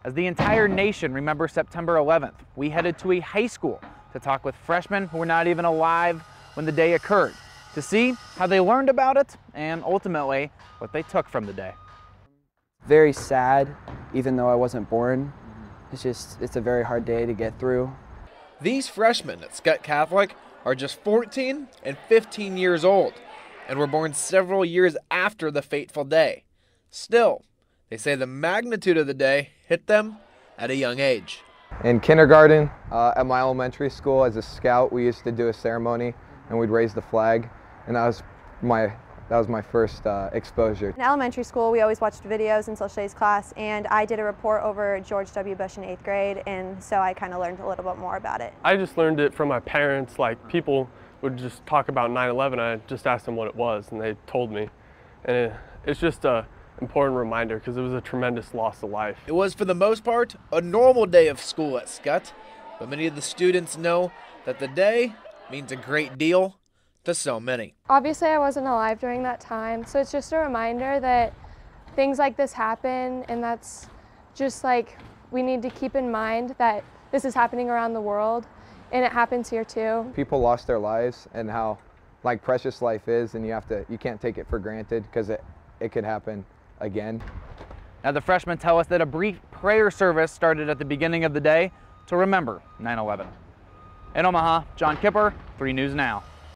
As the entire nation remembers September 11th, we headed to a high school to talk with freshmen who were not even alive when the day occurred, to see how they learned about it and ultimately what they took from the day. Very sad, even though I wasn't born. It's a very hard day to get through. These freshmen at Skutt Catholic are just 14 and 15 years old and were born several years after the fateful day. Still, they say the magnitude of the day hit them at a young age. In kindergarten, at my elementary school, as a scout, we used to do a ceremony and we'd raise the flag, and that was my first exposure. In elementary school, we always watched videos in social studies class, and I did a report over George W. Bush in 8th grade, and so I kind of learned a little bit more about it. I just learned it from my parents. Like, people would just talk about 9/11. I just asked them what it was, and they told me. And it's just a important reminder because it was a tremendous loss of life. It was, for the most part, a normal day of school at Skutt, but many of the students know that the day means a great deal to so many. Obviously, I wasn't alive during that time, so it's just a reminder that things like this happen, and that's just like, we need to keep in mind that this is happening around the world, and it happens here too. People lost their lives, and how precious life is, and you can't take it for granted because it could happen again. Now the freshmen tell us that a brief prayer service started at the beginning of the day to remember 9/11. In Omaha, John Kipper, 3 News Now.